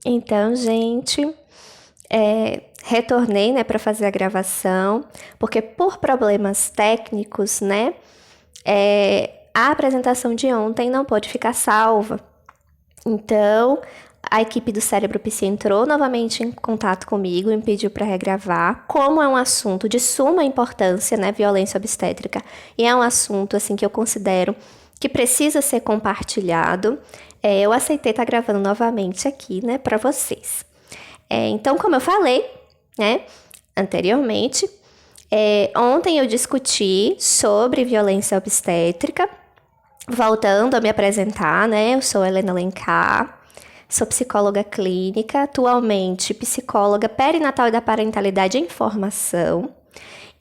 Então, gente, retornei, né, para fazer a gravação, porque por problemas técnicos, né, a apresentação de ontem não pôde ficar salva. Então, a equipe do Cérebro PC entrou novamente em contato comigo e me pediu para regravar. Como é um assunto de suma importância, né, violência obstétrica, e é um assunto assim que eu considero que precisa ser compartilhado, eu aceitei estar gravando novamente aqui, né, para vocês. Então, como eu falei, né, anteriormente, ontem eu discuti sobre violência obstétrica. Voltando a me apresentar, né, eu sou Helena Alencar, sou psicóloga clínica, atualmente psicóloga perinatal e da parentalidade em formação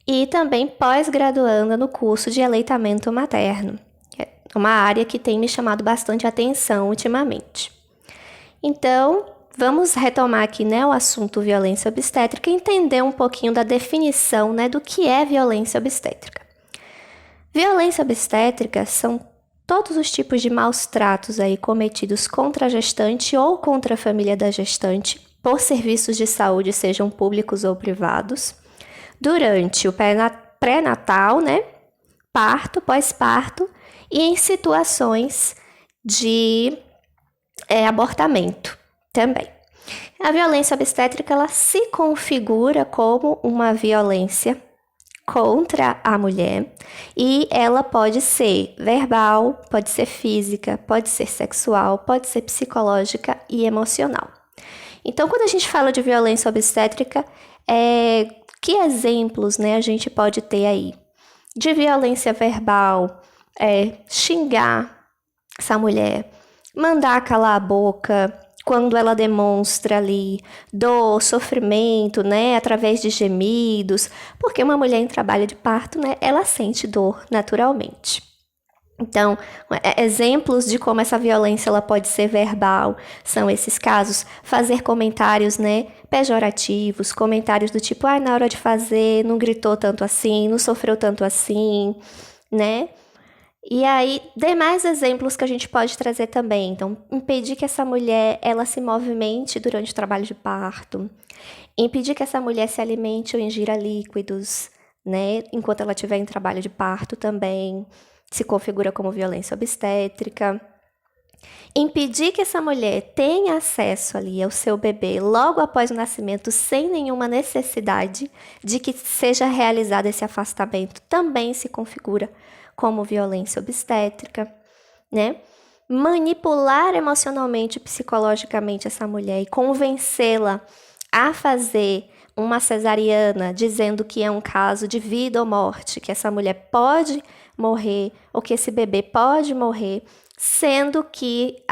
e também pós-graduanda no curso de aleitamento materno, uma área que tem me chamado bastante atenção ultimamente. Então, vamos retomar aqui, né, o assunto violência obstétrica e entender um pouquinho da definição, né, do que é violência obstétrica. Violência obstétrica são todos os tipos de maus tratos aí cometidos contra a gestante ou contra a família da gestante por serviços de saúde, sejam públicos ou privados, durante o pré-natal, né, parto, pós-parto e em situações de abortamento também. A violência obstétrica, ela se configura como uma violência contra a mulher e ela pode ser verbal, pode ser física, pode ser sexual, pode ser psicológica e emocional. Então, quando a gente fala de violência obstétrica, que exemplos, né, a gente pode ter aí? De violência verbal, xingar essa mulher, mandar calar a boca quando ela demonstra ali dor, sofrimento, né, através de gemidos, porque uma mulher em trabalho de parto, né, ela sente dor naturalmente. Então, exemplos de como essa violência ela pode ser verbal são esses casos: fazer comentários, né, pejorativos, comentários do tipo, na hora de fazer não gritou tanto assim, não sofreu tanto assim, né? E aí, demais exemplos que a gente pode trazer também. Então, impedir que essa mulher ela se movimente durante o trabalho de parto, impedir que essa mulher se alimente ou ingira líquidos, né, enquanto ela estiver em trabalho de parto também se configura como violência obstétrica. Impedir que essa mulher tenha acesso ali ao seu bebê logo após o nascimento sem nenhuma necessidade de que seja realizado esse afastamento também se configura como violência obstétrica, né? Manipular emocionalmente e psicologicamente essa mulher e convencê-la a fazer uma cesariana, dizendo que é um caso de vida ou morte, que essa mulher pode morrer ou que esse bebê pode morrer, sendo que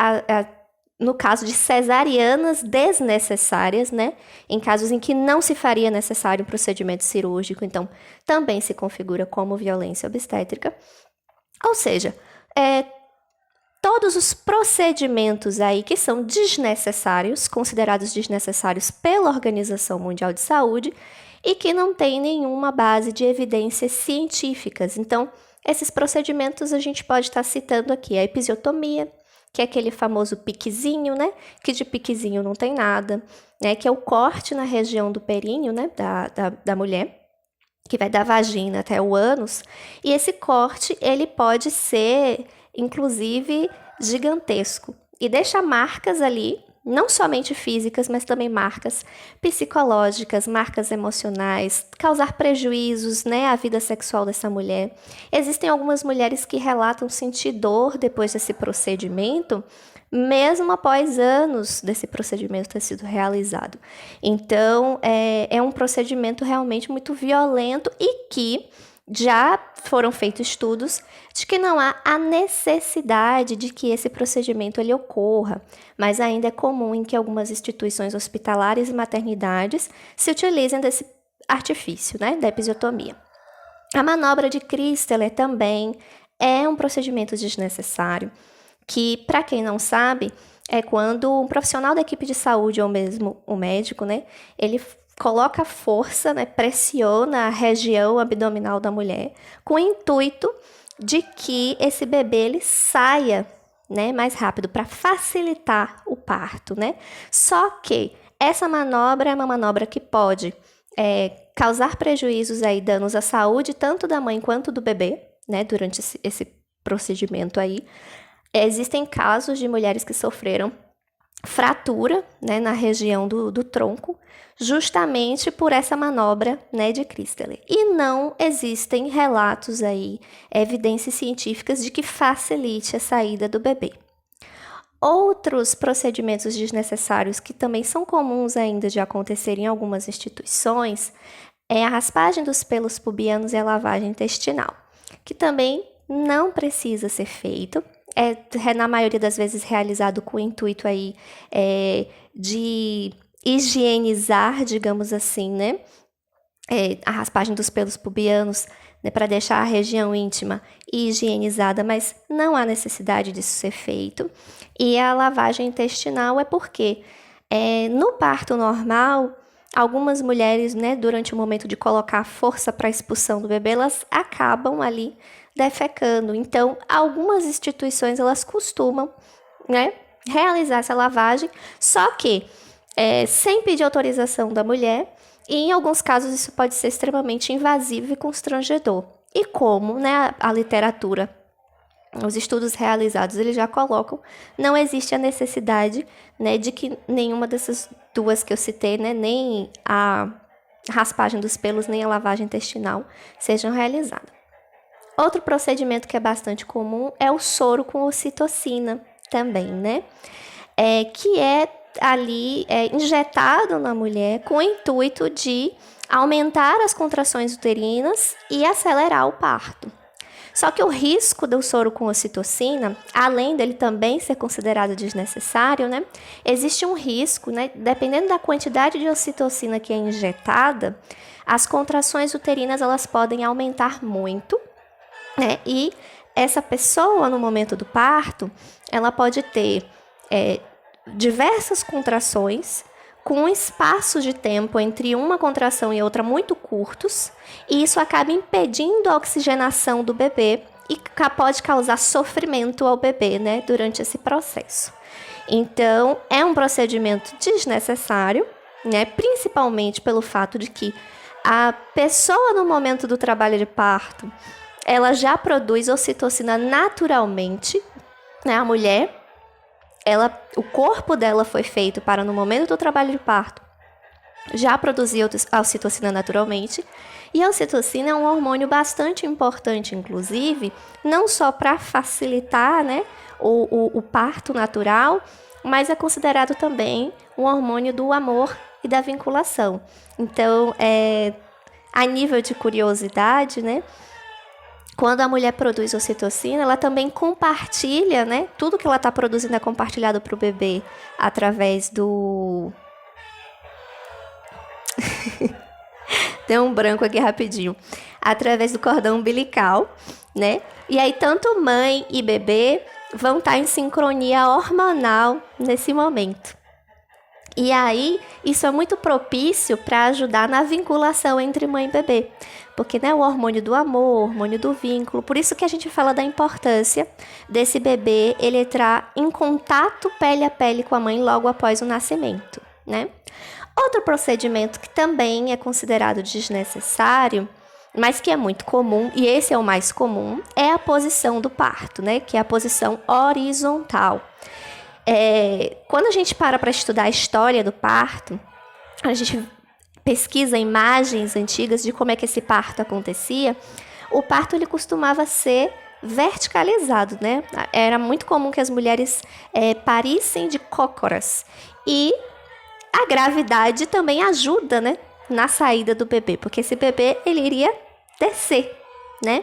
no caso de cesarianas desnecessárias, né, em casos em que não se faria necessário um procedimento cirúrgico, então também se configura como violência obstétrica. Ou seja, todos os procedimentos aí que são desnecessários, considerados desnecessários pela Organização Mundial de Saúde e que não têm nenhuma base de evidências científicas. Então, esses procedimentos a gente pode estar citando aqui a episiotomia, que é aquele famoso piquezinho, né? Que de piquezinho não tem nada, né? Que é o corte na região do períneo, né? Da mulher, que vai da vagina até o ânus. E esse corte, ele pode ser, inclusive, gigantesco. E deixa marcas ali, não somente físicas, mas também marcas psicológicas, marcas emocionais, causar prejuízos, né, à vida sexual dessa mulher. Existem algumas mulheres que relatam sentir dor depois desse procedimento, mesmo após anos desse procedimento ter sido realizado. Então, é um procedimento realmente muito violento e que já foram feitos estudos de que não há a necessidade de que esse procedimento ele ocorra, mas ainda é comum em que algumas instituições hospitalares e maternidades se utilizem desse artifício, né, da episiotomia. A manobra de Christeler também é um procedimento desnecessário, que, para quem não sabe, é quando um profissional da equipe de saúde ou mesmo o médico, né, ele coloca força, né, pressiona a região abdominal da mulher com o intuito de que esse bebê ele saia, né, mais rápido para facilitar o parto, né? Só que essa manobra é uma manobra que pode causar prejuízos aí, danos à saúde tanto da mãe quanto do bebê, né, durante esse procedimento aí. Existem casos de mulheres que sofreram fratura, né, na região do tronco, justamente por essa manobra, né, de Christelle. E não existem relatos aí, evidências científicas de que facilite a saída do bebê. Outros procedimentos desnecessários que também são comuns ainda de acontecer em algumas instituições é a raspagem dos pelos pubianos e a lavagem intestinal, que também não precisa ser feito. Na maioria das vezes realizado com o intuito aí de higienizar, digamos assim, né? A raspagem dos pelos pubianos, né, para deixar a região íntima higienizada, mas não há necessidade disso ser feito. E a lavagem intestinal é porque no parto normal, algumas mulheres, né, durante o momento de colocar a força para a expulsão do bebê, elas acabam ali defecando. Então, algumas instituições, elas costumam, né, realizar essa lavagem, só que sem pedir autorização da mulher, e em alguns casos isso pode ser extremamente invasivo e constrangedor. E como, né, a literatura, os estudos realizados, eles já colocam, não existe a necessidade, né, de que nenhuma dessas duas que eu citei, né, nem a raspagem dos pelos, nem a lavagem intestinal sejam realizadas. Outro procedimento que é bastante comum é o soro com ocitocina também, né? Que é ali injetado na mulher com o intuito de aumentar as contrações uterinas e acelerar o parto. Só que o risco do soro com ocitocina, além dele também ser considerado desnecessário, né? Existe um risco, né? Dependendo da quantidade de ocitocina que é injetada, as contrações uterinas elas podem aumentar muito, né? E essa pessoa, no momento do parto, ela pode ter diversas contrações com um espaço de tempo entre uma contração e outra muito curtos, e isso acaba impedindo a oxigenação do bebê e pode causar sofrimento ao bebê, né, durante esse processo. Então, é um procedimento desnecessário, né, principalmente pelo fato de que a pessoa, no momento do trabalho de parto, ela já produz ocitocina naturalmente, né? A mulher, o corpo dela foi feito para, no momento do trabalho de parto, já produzir a ocitocina naturalmente. E a ocitocina é um hormônio bastante importante, inclusive, não só para facilitar, né, o parto natural, mas é considerado também um hormônio do amor e da vinculação. Então, a nível de curiosidade, né, quando a mulher produz ocitocina, ela também compartilha, né? Tudo que ela está produzindo é compartilhado para o bebê através do... Deu um branco aqui rapidinho. Através do cordão umbilical, né? E aí, tanto mãe e bebê vão estar em sincronia hormonal nesse momento. E aí, isso é muito propício para ajudar na vinculação entre mãe e bebê. Porque, né, o hormônio do amor, o hormônio do vínculo, por isso que a gente fala da importância desse bebê, ele entrar em contato pele a pele com a mãe logo após o nascimento, né? Outro procedimento que também é considerado desnecessário, mas que é muito comum, e esse é o mais comum, é a posição do parto, né? Que é a posição horizontal. Quando a gente para estudar a história do parto, a gente pesquisa imagens antigas de como é que esse parto acontecia. O parto ele costumava ser verticalizado, né? Era muito comum que as mulheres parissem de cócoras. E a gravidade também ajuda, né, na saída do bebê, porque esse bebê ele iria descer, né?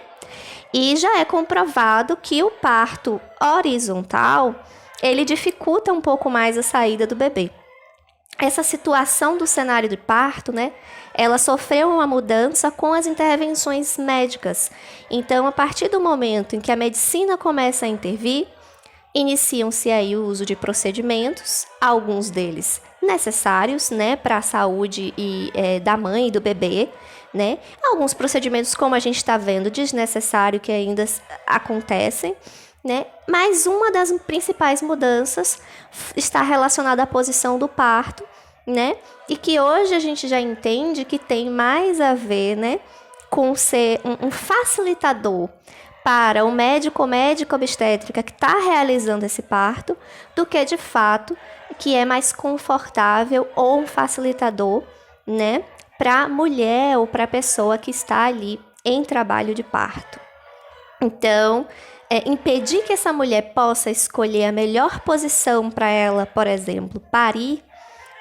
E já é comprovado que o parto horizontal ele dificulta um pouco mais a saída do bebê. Essa situação do cenário de parto, né, ela sofreu uma mudança com as intervenções médicas. Então, a partir do momento em que a medicina começa a intervir, iniciam-se aí o uso de procedimentos, alguns deles necessários, né, para a saúde da mãe e do bebê, né? Alguns procedimentos, como a gente está vendo, desnecessários que ainda acontecem, né? Mas uma das principais mudanças está relacionada à posição do parto, né? E que hoje a gente já entende que tem mais a ver, né, com ser um facilitador para o médico ou médica obstétrica que está realizando esse parto, do que de fato que é mais confortável ou um facilitador, né, para a mulher ou para a pessoa que está ali em trabalho de parto. Então, impedir que essa mulher possa escolher a melhor posição para ela, por exemplo, parir,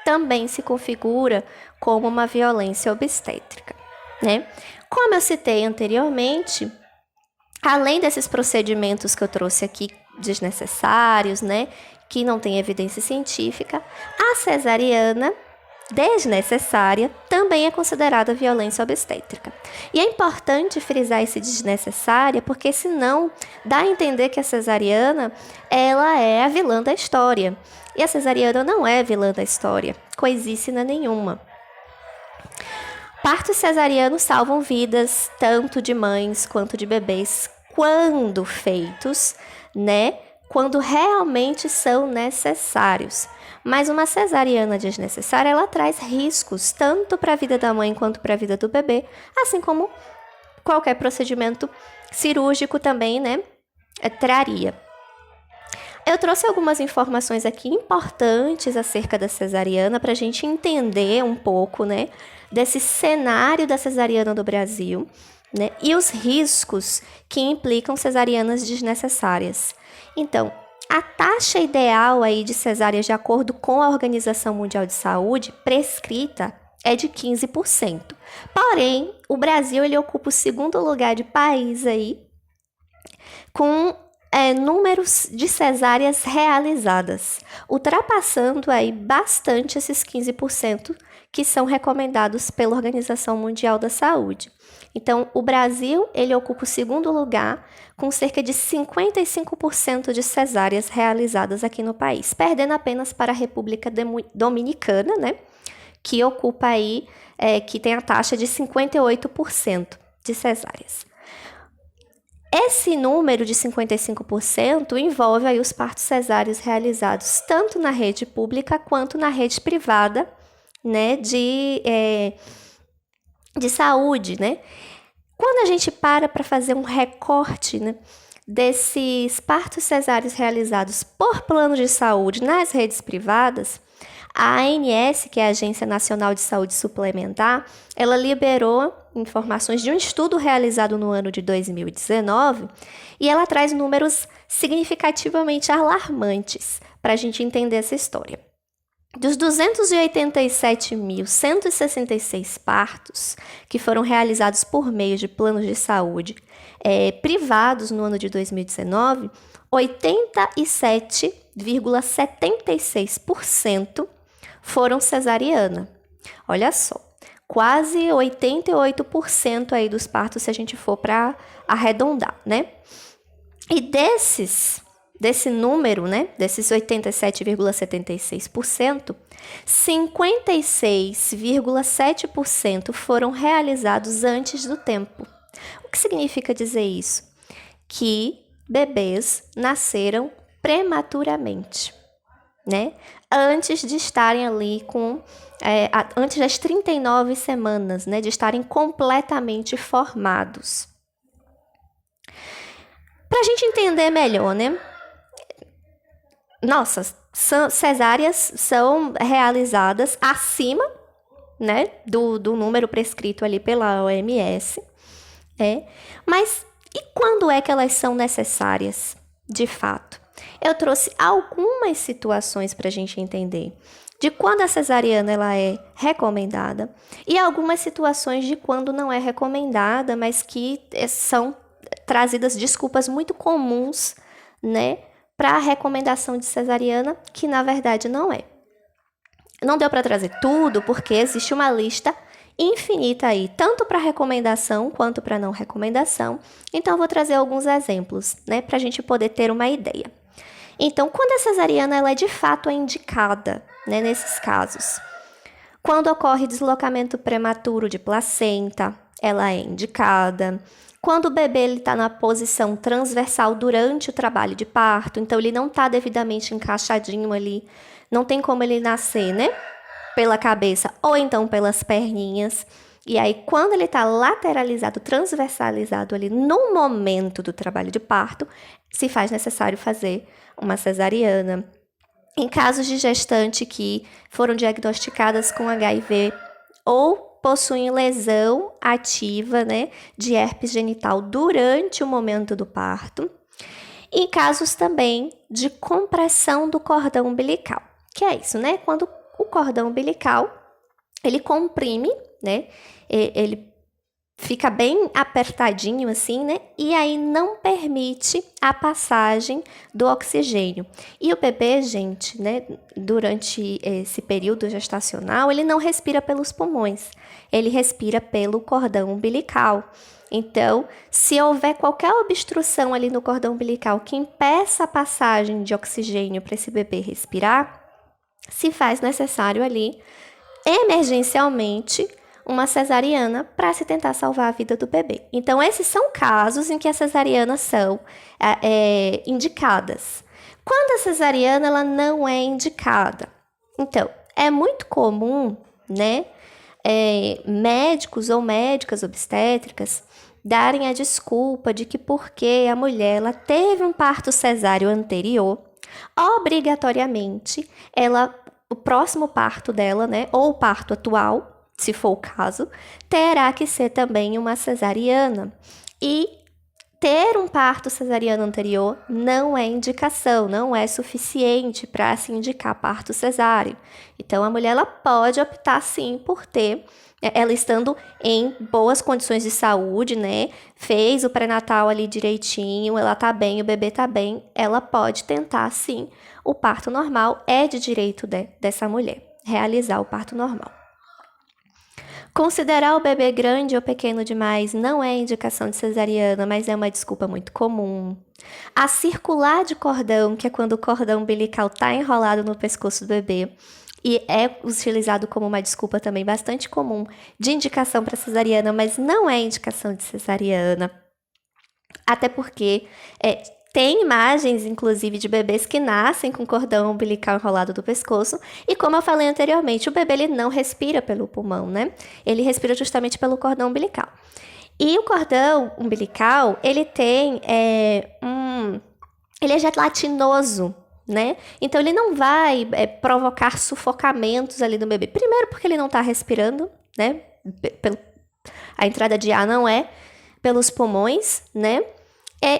também se configura como uma violência obstétrica, né? Como eu citei anteriormente, além desses procedimentos que eu trouxe aqui desnecessários, né, que não tem evidência científica, a cesariana desnecessária também é considerada violência obstétrica. E é importante frisar esse desnecessária, porque senão dá a entender que a cesariana ela é a vilã da história. E a cesariana não é vilã da história, coisíssima nenhuma. Partos cesarianos salvam vidas tanto de mães quanto de bebês quando feitos, né? Quando realmente são necessários. Mas uma cesariana desnecessária, ela traz riscos tanto para a vida da mãe quanto para a vida do bebê, assim como qualquer procedimento cirúrgico também, né, traria. Eu trouxe algumas informações aqui importantes acerca da cesariana para a gente entender um pouco, né, desse cenário da cesariana do Brasil, né, e os riscos que implicam cesarianas desnecessárias. Então, a taxa ideal aí de cesáreas, de acordo com a Organização Mundial de Saúde, prescrita é de 15%. Porém, o Brasil ele ocupa o segundo lugar de país aí com números de cesáreas realizadas, ultrapassando aí bastante esses 15% que são recomendados pela Organização Mundial da Saúde. Então, o Brasil ele ocupa o segundo lugar com cerca de 55% de cesáreas realizadas aqui no país, perdendo apenas para a República Dominicana, né, que ocupa aí, que tem a taxa de 58% de cesáreas. Esse número de 55% envolve aí os partos cesáreos realizados tanto na rede pública quanto na rede privada, né, de saúde, né? Quando a gente para fazer um recorte, né, desses partos cesáreos realizados por plano de saúde nas redes privadas, a ANS, que é a Agência Nacional de Saúde Suplementar, ela liberou informações de um estudo realizado no ano de 2019 e ela traz números significativamente alarmantes para a gente entender essa história. Dos 287.166 partos que foram realizados por meio de planos de saúde privados no ano de 2019, 87,76% foram cesariana. Olha só, quase 88% aí dos partos se a gente for para arredondar, né? E desse número, né, desses 87,76%, 56,7% foram realizados antes do tempo. O que significa dizer isso? Que bebês nasceram prematuramente, né? Antes de estarem ali antes das 39 semanas, né, de estarem completamente formados. Para a gente entender melhor, né? Nossa, cesáreas são realizadas acima, né, do número prescrito ali pela OMS. Mas e quando é que elas são necessárias, de fato? Eu trouxe algumas situações para a gente entender de quando a cesariana ela é recomendada e algumas situações de quando não é recomendada, mas que são trazidas desculpas muito comuns, né, para a recomendação de cesariana, que na verdade não é. Não deu para trazer tudo, porque existe uma lista infinita aí, tanto para recomendação quanto para não recomendação. Então, eu vou trazer alguns exemplos, né, para a gente poder ter uma ideia. Então, quando a cesariana ela de fato é indicada, né, nesses casos, quando ocorre deslocamento prematuro de placenta, ela é indicada. Quando o bebê está na posição transversal durante o trabalho de parto, então ele não está devidamente encaixadinho ali, não tem como ele nascer, né? Pela cabeça ou então pelas perninhas. E aí, quando ele está lateralizado, transversalizado ali no momento do trabalho de parto, se faz necessário fazer uma cesariana. Em casos de gestante que foram diagnosticadas com HIV ou possuem lesão ativa, né, de herpes genital durante o momento do parto. E casos também de compressão do cordão umbilical, que é isso, né? Quando o cordão umbilical, ele comprime, né? Ele fica bem apertadinho assim, né? E aí não permite a passagem do oxigênio. E o bebê, gente, né, durante esse período gestacional, ele não respira pelos pulmões, ele respira pelo cordão umbilical. Então, se houver qualquer obstrução ali no cordão umbilical que impeça a passagem de oxigênio para esse bebê respirar, se faz necessário ali, emergencialmente, uma cesariana para se tentar salvar a vida do bebê. Então, esses são casos em que as cesarianas são indicadas. Quando a cesariana ela não é indicada, então, é muito comum, né, médicos ou médicas obstétricas darem a desculpa de que porque a mulher ela teve um parto cesáreo anterior, obrigatoriamente, o próximo parto dela, né, ou o parto atual, se for o caso, terá que ser também uma cesariana. E ter um parto cesariano anterior não é indicação, não é suficiente para se indicar parto cesáreo. Então, a mulher ela pode optar, sim, por ter, ela estando em boas condições de saúde, né? Fez o pré-natal ali direitinho, ela tá bem, o bebê tá bem, ela pode tentar, sim, o parto normal. É de direito dessa mulher realizar o parto normal. Considerar o bebê grande ou pequeno demais não é indicação de cesariana, mas é uma desculpa muito comum. A circular de cordão, que é quando o cordão umbilical está enrolado no pescoço do bebê, e é utilizado como uma desculpa também bastante comum de indicação para cesariana, mas não é indicação de cesariana. Até porque tem imagens, inclusive, de bebês que nascem com cordão umbilical enrolado do pescoço. E como eu falei anteriormente, o bebê ele não respira pelo pulmão, né? Ele respira justamente pelo cordão umbilical. E o cordão umbilical, ele tem ele é gelatinoso, né? Então, ele não vai provocar sufocamentos ali no bebê. Primeiro, porque ele não está respirando, né? A entrada de ar não é pelos pulmões, né?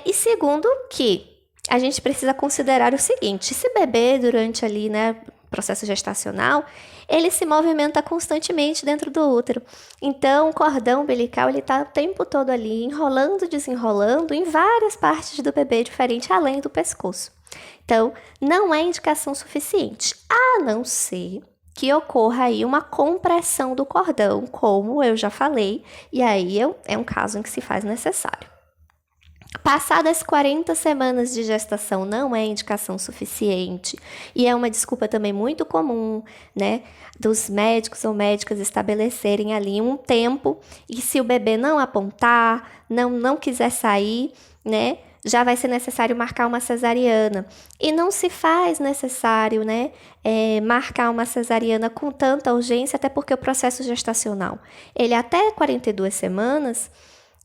E segundo que a gente precisa considerar o seguinte, esse bebê durante ali, né, processo gestacional, ele se movimenta constantemente dentro do útero. Então, o cordão umbilical, ele tá o tempo todo ali, enrolando, desenrolando em várias partes do bebê diferente, além do pescoço. Então, não é indicação suficiente, a não ser que ocorra aí uma compressão do cordão, como eu já falei, e aí é um caso em que se faz necessário. Passadas 40 semanas de gestação não é indicação suficiente e é uma desculpa também muito comum, né, dos médicos ou médicas estabelecerem ali um tempo e se o bebê não apontar, não quiser sair, né, já vai ser necessário marcar uma cesariana. E não se faz necessário, né, marcar uma cesariana com tanta urgência, até porque o processo gestacional, ele até 42 semanas.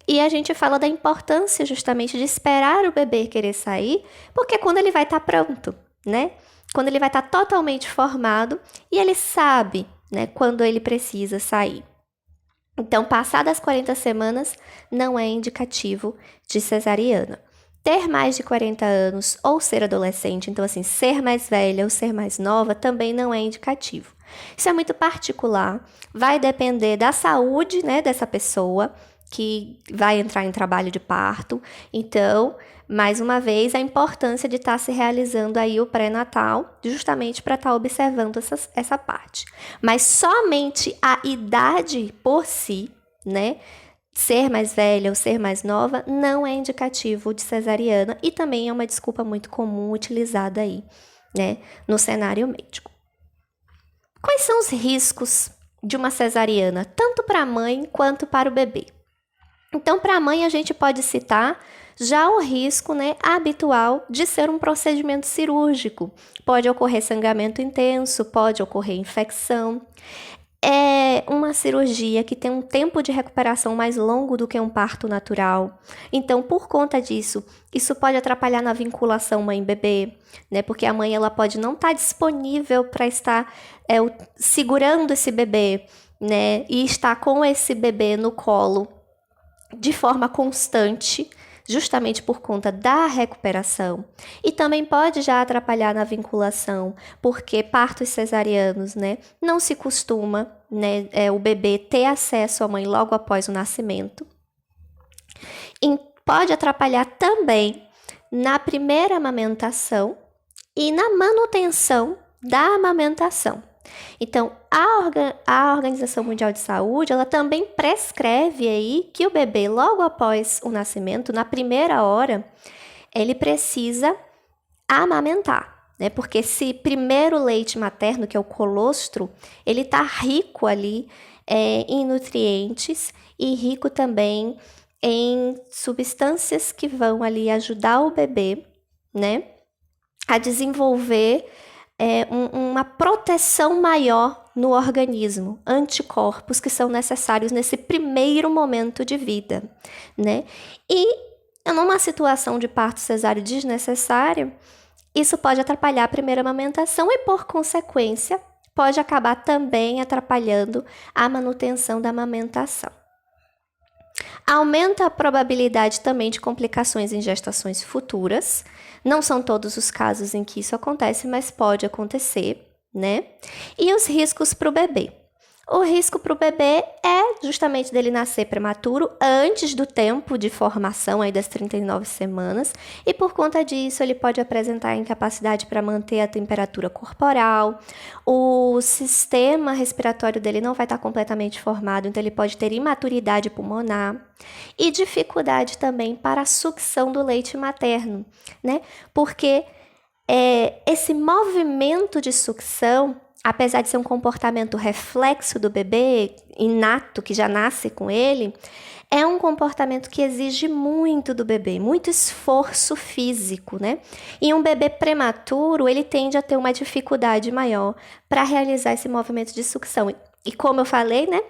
E a gente fala da importância justamente de esperar o bebê querer sair, porque quando ele vai estar pronto, né? Quando ele vai estar totalmente formado e ele sabe, né, quando ele precisa sair. Então, passadas 40 semanas, não é indicativo de cesariana. Ter mais de 40 anos ou ser adolescente, então assim, ser mais velha ou ser mais nova, também não é indicativo. Isso é muito particular, vai depender da saúde, né, dessa pessoa, que vai entrar em trabalho de parto. Então, mais uma vez, a importância de estar se realizando aí o pré-natal, justamente para estar observando essa parte. Mas somente a idade por si, né, ser mais velha ou ser mais nova, não é indicativo de cesariana e também é uma desculpa muito comum utilizada aí, né, no cenário médico. Quais são os riscos de uma cesariana, tanto para a mãe quanto para o bebê? Então, para a mãe, a gente pode citar já o risco, né, habitual de ser um procedimento cirúrgico. Pode ocorrer sangramento intenso, pode ocorrer infecção. É uma cirurgia que tem um tempo de recuperação mais longo do que um parto natural. Então, por conta disso, isso pode atrapalhar na vinculação mãe-bebê, né? Porque a mãe ela pode não estar disponível para estar segurando esse bebê, né? E estar com esse bebê no colo de forma constante, justamente por conta da recuperação. E também pode já atrapalhar na vinculação, porque partos cesarianos, né, não se costuma, né, o bebê ter acesso à mãe logo após o nascimento. E pode atrapalhar também na primeira amamentação e na manutenção da amamentação. Então, a Organização Mundial de Saúde, ela também prescreve aí que o bebê, logo após o nascimento, na primeira hora, ele precisa amamentar, né? Porque esse primeiro leite materno, que é o colostro, ele está rico ali em nutrientes e rico também em substâncias que vão ali ajudar o bebê, né, a desenvolver uma proteção maior no organismo, anticorpos que são necessários nesse primeiro momento de vida, né? E numa situação de parto cesáreo desnecessário, isso pode atrapalhar a primeira amamentação e, por consequência, pode acabar também atrapalhando a manutenção da amamentação. Aumenta a probabilidade também de complicações em gestações futuras. Não são todos os casos em que isso acontece, mas pode acontecer, né? E os riscos para o bebê. O risco para o bebê é justamente dele nascer prematuro antes do tempo de formação aí das 39 semanas e por conta disso ele pode apresentar incapacidade para manter a temperatura corporal, o sistema respiratório dele não vai estar completamente formado, então ele pode ter imaturidade pulmonar e dificuldade também para a sucção do leite materno, né? Porque esse movimento de sucção, apesar de ser um comportamento reflexo do bebê, inato, que já nasce com ele, é um comportamento que exige muito do bebê, muito esforço físico, né? E um bebê prematuro, ele tende a ter uma dificuldade maior para realizar esse movimento de sucção. E como eu falei, né?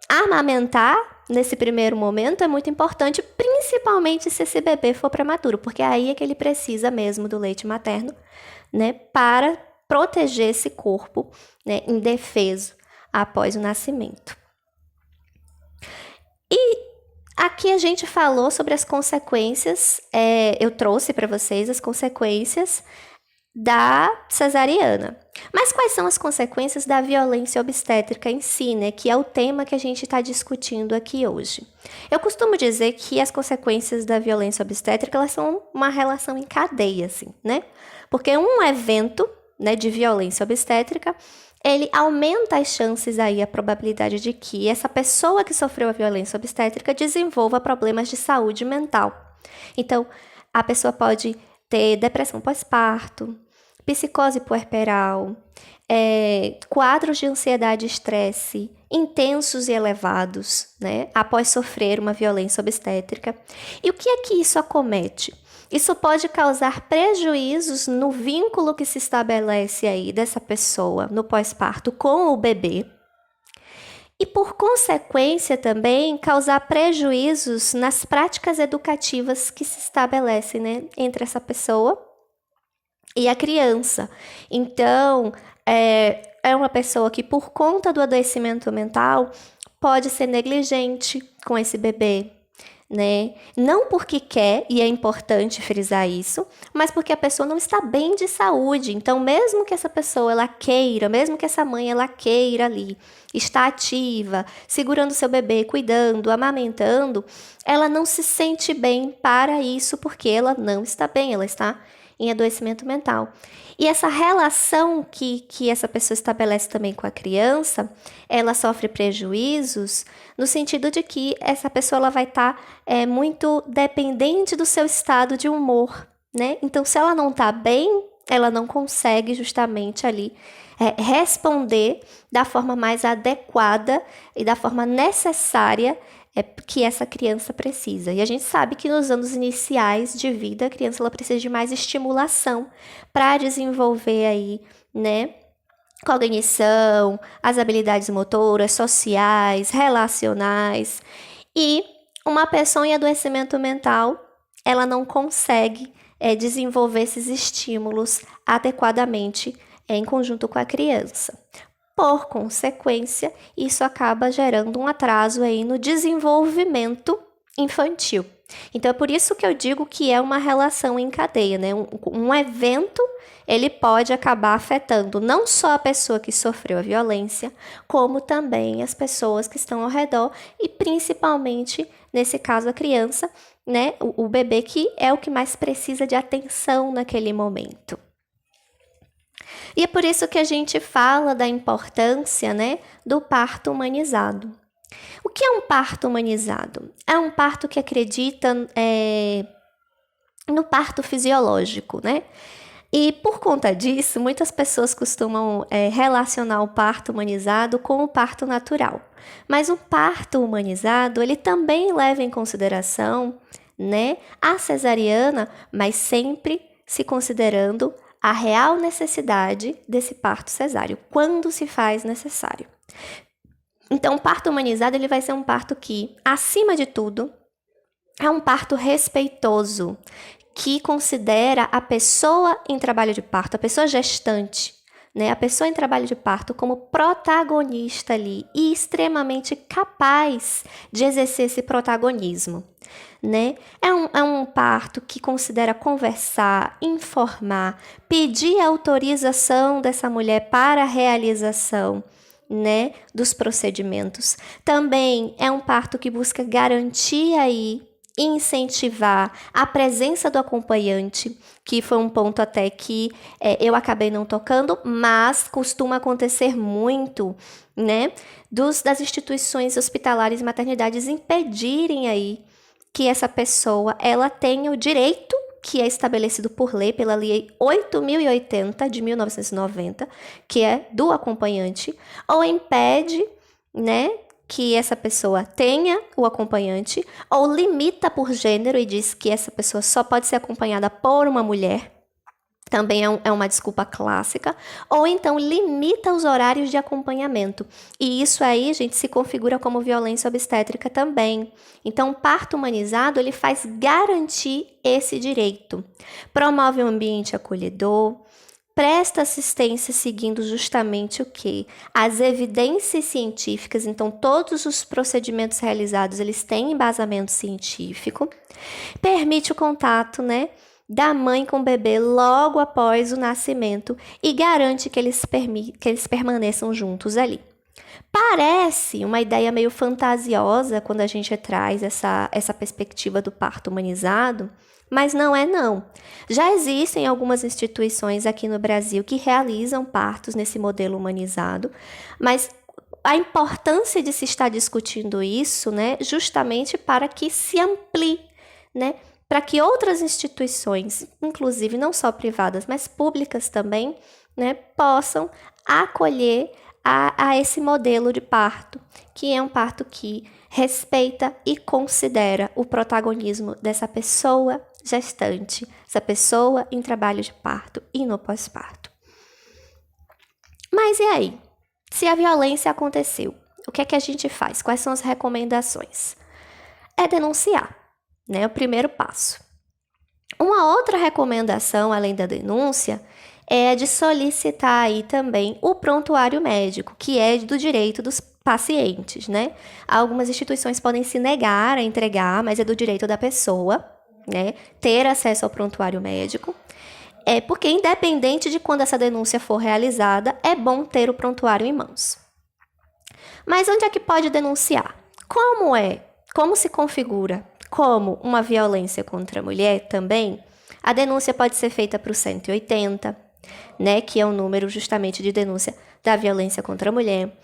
Amamentar nesse primeiro momento é muito importante, principalmente se esse bebê for prematuro, porque aí é que ele precisa mesmo do leite materno, né? Para proteger esse corpo, né, indefeso após o nascimento. E aqui a gente falou sobre as consequências, eu trouxe para vocês as consequências da cesariana. Mas quais são as consequências da violência obstétrica em si, né, que é o tema que a gente está discutindo aqui hoje? Eu costumo dizer que as consequências da violência obstétrica elas são uma relação em cadeia, assim, né? Porque um evento, né, de violência obstétrica, ele aumenta as chances aí, a probabilidade de que essa pessoa que sofreu a violência obstétrica desenvolva problemas de saúde mental. Então, a pessoa pode ter depressão pós-parto, psicose puerperal, quadros de ansiedade e estresse intensos e elevados, né, após sofrer uma violência obstétrica. E o que é que isso acomete? Isso pode causar prejuízos no vínculo que se estabelece aí dessa pessoa no pós-parto com o bebê. E, por consequência, também causar prejuízos nas práticas educativas que se estabelecem, né, entre essa pessoa e a criança. Então, é uma pessoa que, por conta do adoecimento mental, pode ser negligente com esse bebê, né? Não porque quer, e é importante frisar isso, mas porque a pessoa não está bem de saúde. Então, mesmo que essa pessoa ela queira, mesmo que essa mãe ela queira ali, está ativa, segurando seu bebê, cuidando, amamentando, ela não se sente bem para isso porque ela não está bem, ela está em adoecimento mental. E essa relação que essa pessoa estabelece também com a criança, ela sofre prejuízos no sentido de que essa pessoa ela vai estar muito dependente do seu estado de humor, né? Então, se ela não está bem, ela não consegue justamente ali responder da forma mais adequada e da forma necessária que essa criança precisa. E a gente sabe que nos anos iniciais de vida, a criança ela precisa de mais estimulação para desenvolver aí, né, cognição, as habilidades motoras, sociais, relacionais. E uma pessoa em adoecimento mental, ela não consegue desenvolver esses estímulos adequadamente em conjunto com a criança. Por consequência, isso acaba gerando um atraso aí no desenvolvimento infantil. Então, é por isso que eu digo que é uma relação em cadeia, né? Um evento, ele pode acabar afetando não só a pessoa que sofreu a violência, como também as pessoas que estão ao redor e principalmente, nesse caso, a criança, né? O bebê que é o que mais precisa de atenção naquele momento. E é por isso que a gente fala da importância, né, do parto humanizado. O que é um parto humanizado? É um parto que acredita no parto fisiológico, né? E por conta disso, muitas pessoas costumam relacionar o parto humanizado com o parto natural. Mas o parto humanizado, ele também leva em consideração, né, a cesariana, mas sempre se considerando a real necessidade desse parto cesáreo, quando se faz necessário. Então, o parto humanizado ele vai ser um parto que, acima de tudo, é um parto respeitoso, que considera a pessoa em trabalho de parto, a pessoa gestante, né, a pessoa em trabalho de parto como protagonista ali e extremamente capaz de exercer esse protagonismo. Né? É um parto que considera conversar, informar, pedir autorização dessa mulher para a realização, né, dos procedimentos. Também é um parto que busca garantir aí, incentivar a presença do acompanhante, que foi um ponto até que eu acabei não tocando, mas costuma acontecer muito, né, das instituições hospitalares e maternidades impedirem aí que essa pessoa ela tenha o direito que é estabelecido por lei, pela Lei 8.080 de 1990, que é do acompanhante, ou impede, né, que essa pessoa tenha o acompanhante, ou limita por gênero e diz que essa pessoa só pode ser acompanhada por uma mulher, também é uma desculpa clássica, ou então limita os horários de acompanhamento. E isso aí, gente, se configura como violência obstétrica também. Então, o parto humanizado, ele faz garantir esse direito. Promove um ambiente acolhedor, presta assistência seguindo justamente o quê? As evidências científicas, então todos os procedimentos realizados, eles têm embasamento científico, permite o contato, né, da mãe com o bebê logo após o nascimento e garante que eles permaneçam juntos ali. Parece uma ideia meio fantasiosa quando a gente traz essa perspectiva do parto humanizado, mas não é não. Já existem algumas instituições aqui no Brasil que realizam partos nesse modelo humanizado, mas a importância de se estar discutindo isso, né, justamente para que se amplie, né, para que outras instituições, inclusive não só privadas, mas públicas também, né, possam acolher a esse modelo de parto, que é um parto que respeita e considera o protagonismo dessa pessoa gestante, essa pessoa em trabalho de parto e no pós-parto. Mas e aí? Se a violência aconteceu, o que é que a gente faz? Quais são as recomendações? É denunciar, né? O primeiro passo. Uma outra recomendação, além da denúncia, é a de solicitar aí também o prontuário médico, que é do direito dos pacientes, né? Algumas instituições podem se negar a entregar, mas é do direito da pessoa, né, ter acesso ao prontuário médico. Porque independente de quando essa denúncia for realizada, é bom ter o prontuário em mãos. Mas onde é que pode denunciar? Como se configura como uma violência contra a mulher também? A denúncia pode ser feita para o 180, né, que é o número justamente de denúncia da violência contra a mulher.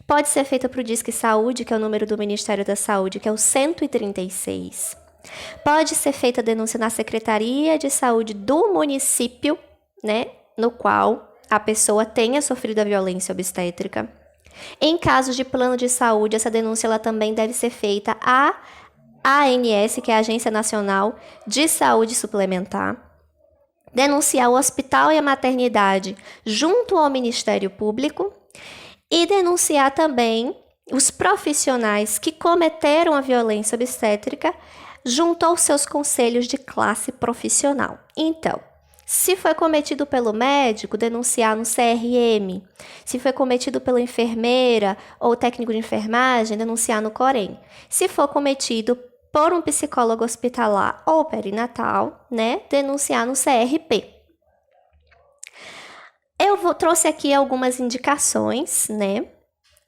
Pode ser feita para o Disque Saúde, que é o número do Ministério da Saúde, que é o 136. Pode ser feita a denúncia na Secretaria de Saúde do município, né, no qual a pessoa tenha sofrido a violência obstétrica. Em casos de plano de saúde, essa denúncia ela também deve ser feita à ANS, que é a Agência Nacional de Saúde Suplementar. Denunciar o hospital e a maternidade junto ao Ministério Público e denunciar também os profissionais que cometeram a violência obstétrica junto aos seus conselhos de classe profissional. Então, se foi cometido pelo médico, denunciar no CRM. Se foi cometido pela enfermeira ou técnico de enfermagem, denunciar no COREM. Se for cometido por um psicólogo hospitalar ou perinatal, né, denunciar no CRP. Trouxe aqui algumas indicações, né,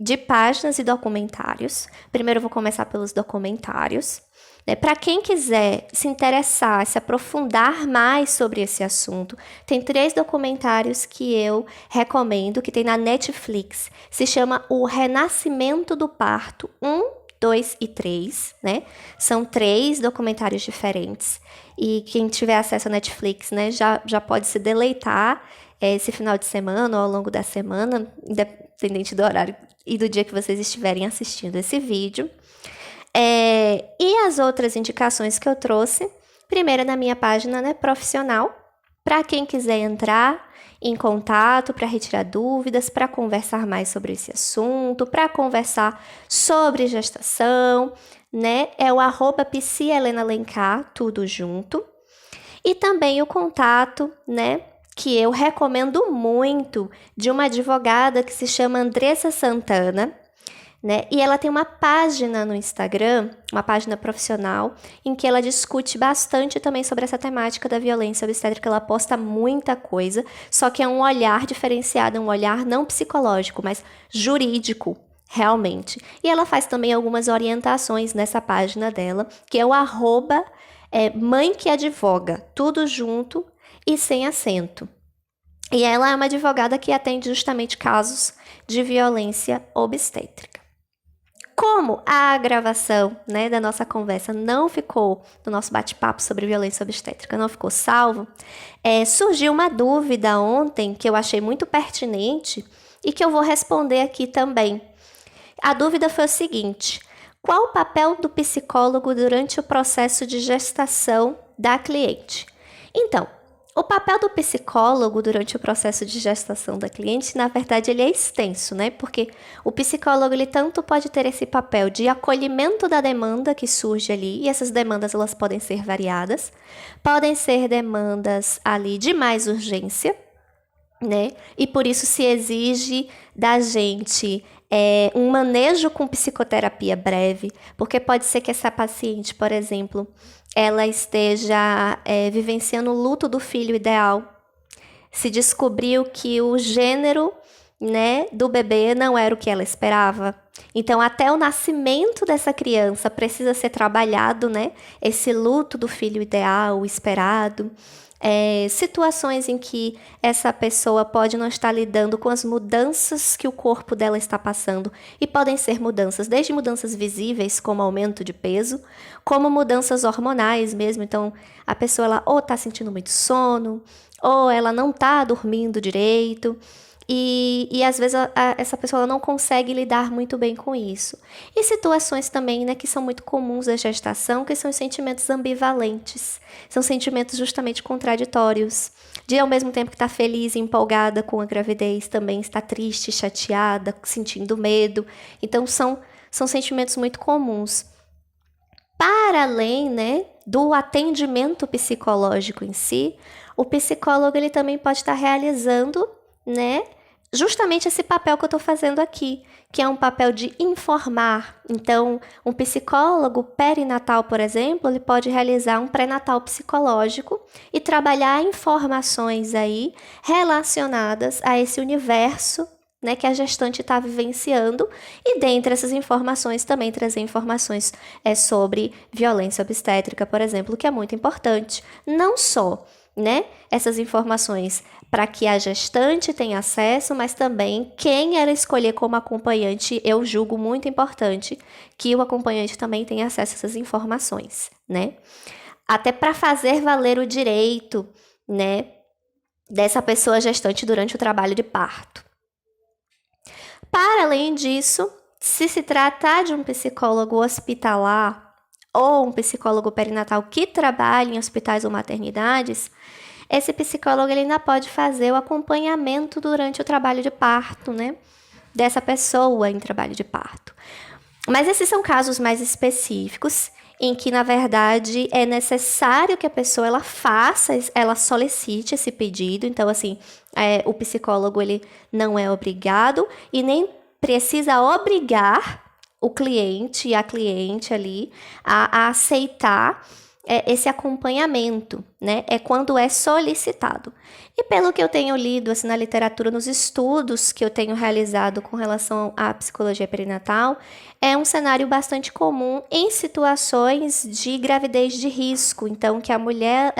de páginas e documentários. Primeiro eu vou começar pelos documentários. Para quem quiser se interessar, se aprofundar mais sobre esse assunto, tem 3 documentários que eu recomendo, que tem na Netflix. Se chama O Renascimento do Parto 1, 2 e 3, né? São 3 documentários diferentes. E quem tiver acesso à Netflix, né, já pode se deleitar esse final de semana ou ao longo da semana, independente do horário e do dia que vocês estiverem assistindo esse vídeo. E as outras indicações que eu trouxe, primeiro na minha página, né, profissional, para quem quiser entrar em contato, para retirar dúvidas, para conversar mais sobre esse assunto, para conversar sobre gestação, né, é o @psielenalencar, tudo junto. E também o contato, né, que eu recomendo muito, de uma advogada que se chama Andressa Santana, né? E ela tem uma página no Instagram, uma página profissional, em que ela discute bastante também sobre essa temática da violência obstétrica. Ela posta muita coisa, só que é um olhar diferenciado, um olhar não psicológico, mas jurídico, realmente. E ela faz também algumas orientações nessa página dela, que é o @mãe que advoga, tudo junto e sem acento. E ela é uma advogada que atende justamente casos de violência obstétrica. Como a gravação, né, da nossa conversa não ficou, do nosso bate-papo sobre violência obstétrica, não ficou salvo, surgiu uma dúvida ontem que eu achei muito pertinente e que eu vou responder aqui também. A dúvida foi o seguinte: qual o papel do psicólogo durante o processo de gestação da cliente? Então, o papel do psicólogo durante o processo de gestação da cliente, na verdade, ele é extenso, né? Porque o psicólogo, ele tanto pode ter esse papel de acolhimento da demanda que surge ali, e essas demandas, elas podem ser variadas. Podem ser demandas ali de mais urgência, né? E por isso se exige da gente um manejo com psicoterapia breve, porque pode ser que essa paciente, por exemplo, ela esteja vivenciando o luto do filho ideal. Se descobriu que o gênero, né, do bebê não era o que ela esperava. Então, até o nascimento dessa criança precisa ser trabalhado, né, esse luto do filho ideal, o esperado. Situações em que essa pessoa pode não estar lidando com as mudanças que o corpo dela está passando, e podem ser mudanças, desde mudanças visíveis, como aumento de peso, como mudanças hormonais mesmo. Então, a pessoa ela ou está sentindo muito sono, ou ela não está dormindo direito, e às vezes essa pessoa ela não consegue lidar muito bem com isso. E situações também, né, que são muito comuns da gestação, que são os sentimentos ambivalentes. São sentimentos justamente contraditórios. De ao mesmo tempo que está feliz e empolgada com a gravidez, também está triste, chateada, sentindo medo. Então são sentimentos muito comuns. Para além, né, do atendimento psicológico em si, o psicólogo ele também pode estar realizando, né, justamente esse papel que eu estou fazendo aqui, que é um papel de informar. Então, um psicólogo perinatal, por exemplo, ele pode realizar um pré-natal psicológico e trabalhar informações aí relacionadas a esse universo, né, que a gestante está vivenciando, e dentre essas informações também trazer informações sobre violência obstétrica, por exemplo, que é muito importante. Não só, né, essas informações para que a gestante tenha acesso, mas também quem ela escolher como acompanhante, eu julgo muito importante que o acompanhante também tenha acesso a essas informações, né? Até para fazer valer o direito, né, dessa pessoa gestante durante o trabalho de parto. Para além disso, se tratar de um psicólogo hospitalar ou um psicólogo perinatal que trabalha em hospitais ou maternidades, esse psicólogo ele ainda pode fazer o acompanhamento durante o trabalho de parto, né? Dessa pessoa em trabalho de parto. Mas esses são casos mais específicos em que, na verdade, é necessário que a pessoa ela solicite esse pedido. Então, assim, o psicólogo ele não é obrigado e nem precisa obrigar o cliente e a cliente ali a aceitar esse acompanhamento, né? É quando é solicitado. E pelo que eu tenho lido assim, na literatura, nos estudos que eu tenho realizado com relação à psicologia perinatal, é um cenário bastante comum em situações de gravidez de risco. Então, que a mulher,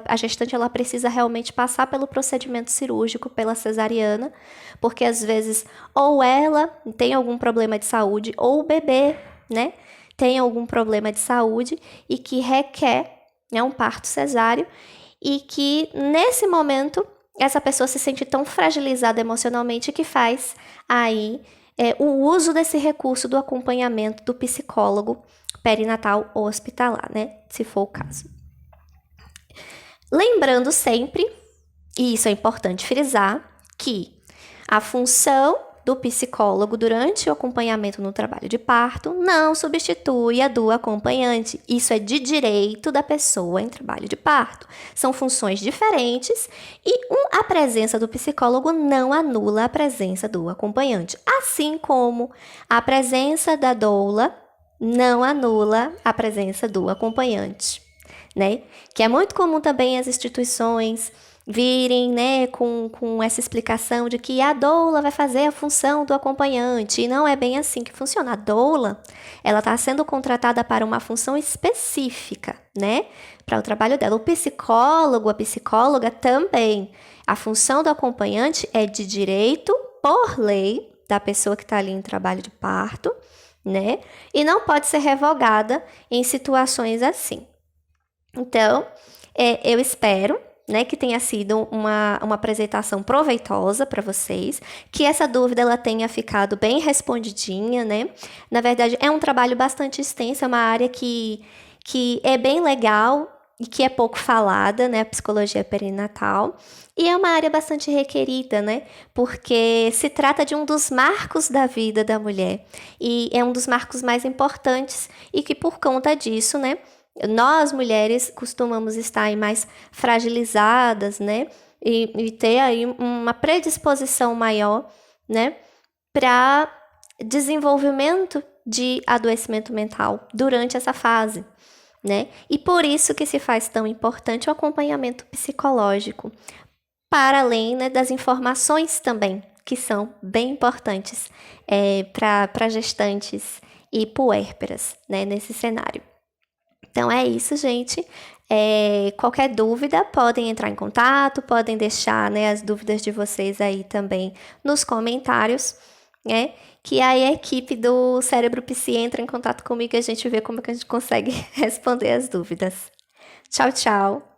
a gestante, ela precisa realmente passar pelo procedimento cirúrgico, pela cesariana, porque às vezes ou ela tem algum problema de saúde, ou o bebê, né? Tem algum problema de saúde e que requer, né, um parto cesáreo e que, nesse momento, essa pessoa se sente tão fragilizada emocionalmente que faz aí o uso desse recurso do acompanhamento do psicólogo perinatal ou hospitalar, né, se for o caso. Lembrando sempre, e isso é importante frisar, que a função do psicólogo durante o acompanhamento no trabalho de parto não substitui a do acompanhante. Isso é de direito da pessoa em trabalho de parto. São funções diferentes e a presença do psicólogo não anula a presença do acompanhante. Assim como a presença da doula não anula a presença do acompanhante, né? Que é muito comum também as instituições virem, né, com essa explicação de que a doula vai fazer a função do acompanhante, e não é bem assim que funciona. A doula, ela está sendo contratada para uma função específica, né, para o trabalho dela. O psicólogo, a psicóloga também. A função do acompanhante é de direito, por lei, da pessoa que está ali em trabalho de parto, né, e não pode ser revogada em situações assim. Então, eu espero, né, que tenha sido uma apresentação proveitosa para vocês, que essa dúvida ela tenha ficado bem respondidinha, né? Na verdade, é um trabalho bastante extenso, é uma área que é bem legal e que é pouco falada, né, a psicologia perinatal, e é uma área bastante requerida, né, porque se trata de um dos marcos da vida da mulher, e é um dos marcos mais importantes, e que por conta disso, né, nós, mulheres, costumamos estar aí mais fragilizadas, né? E ter aí uma predisposição maior, né? Para desenvolvimento de adoecimento mental durante essa fase, né? E por isso que se faz tão importante o acompanhamento psicológico, para além, né, das informações também, que são bem importantes para gestantes e puérperas, né? Nesse cenário. Então é isso, gente. Qualquer dúvida, podem entrar em contato, podem deixar, né, as dúvidas de vocês aí também nos comentários, né? Que aí a equipe do Cérebro Psi entra em contato comigo e a gente vê como que a gente consegue responder as dúvidas. Tchau, tchau!